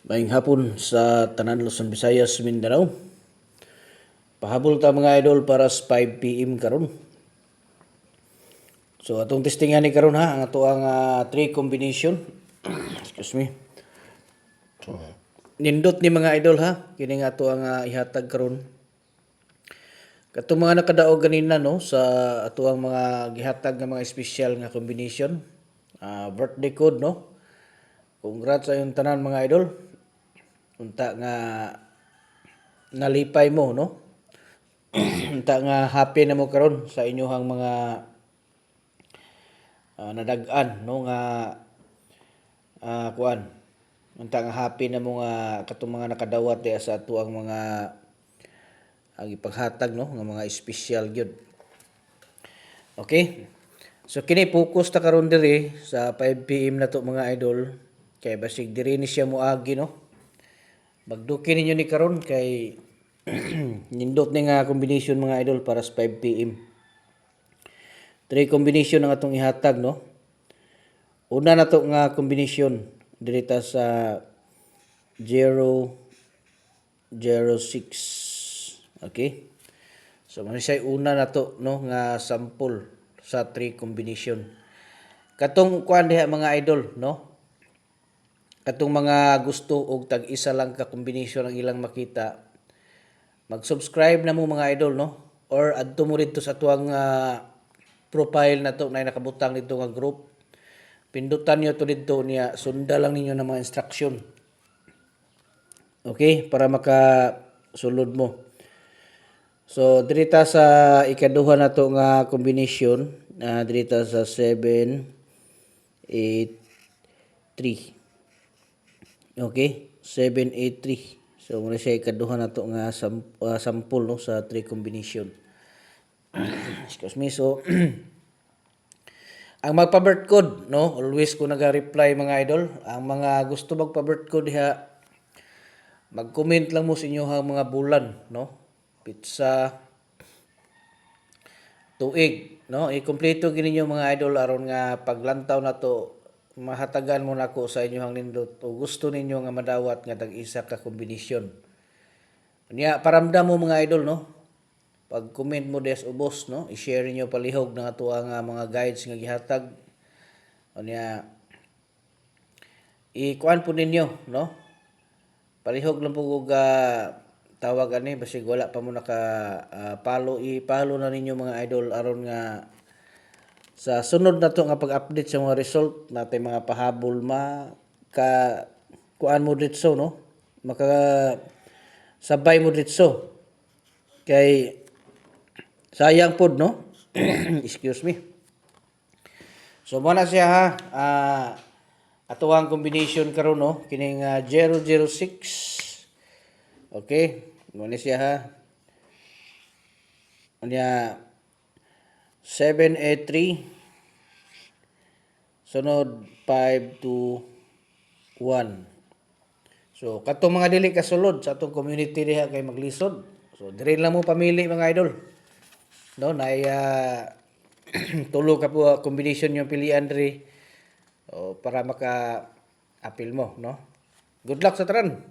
Maayong hapon sa tanan Luzon, Visayas, Mindanao. Pahabol ta mga idol para sa 5 PM karon. So atong testingan ni karon ha ang ato ang 3 combination. Excuse me. Nindot ni mga idol ha kini nga ato ang ihatag karon. Katong mga nakadaog ganina no sa ato ang mga gihatag nga mga special nga combination. Birthday code no. Congrats sa yung tanan mga idol. Unta nga nalipay mo no. Unta nga happy na mo karon sa inyohang mga nadag-an no nga kuan. Unta nga happy na mo nga katong mga nakadawat diha sa ato ang mga ang ipaghatag no nga mga special gyud. Okay? So kini focus ta karon diri sa 5 PM na to mga idol kay basig diri ni siya moagi no. Magduki ninyo ni karon kay nindot ni nga combination mga idol para sa 5 PM. 3 combination ang atong ihatag no. Una na to nga combination diri ta sa 006. Okay? So man siya una na to no nga sample sa 3 combination. Katong kuan diha mga idol no. Katong mga gusto og tag-isa lang ka combination ang ilang makita. Mag-subscribe na mo mga idol no or adto mo dito sa tuang profile na to na nakabutang dito nga group. Pindutan niyo to dito niya sunda lang ninyo ng mga instruction. Okay, para makasulod mo. So diri ta sa ikaduha na to nga combination, diri ta sa 7 8 3. Okay, 783. So muna siya ikaduha na to nga sample no sa 3 combination. Excuse me. So ang magpa-birth code no, always ko naga-reply mga idol. Ang mga gusto magpa-birth code diha mag-comment lang mo sa inyo mga bulan no. Pizza tuig no, ikumpleto gini ninyo mga idol aron nga paglantaw na to mahatagan mo nako sa inyong nindot o gusto ninyo nga madawat nga tag-isa ka kombinasyon. Unya paramdam mo mga idol no. Pag-comment mo des ubos no, i-share niyo palihog ng ato ang mga guides nga gihatag. Unya i-kuan po ninyo no. Palihog lang po og tawag ani basig wala pa mo naka follow i-follow na ninyo mga idol aron nga sa sunod na to nga pag-update sa mga result natay mga pahabol kuan mo ditso no maka sabay mo ditso kay sayang pod no. Excuse me. So mo na siya ha ato ang combination karon no kining 006. Okay, mo na siya ha. Unya 783 sunod 521. So katong mga dili kasulod sa atong community diha kay maglisod. So diri lang mo pamili mga idol. No, nay tulo ka po combination yung pilian diri para maka apil mo no. Good luck sa tanan.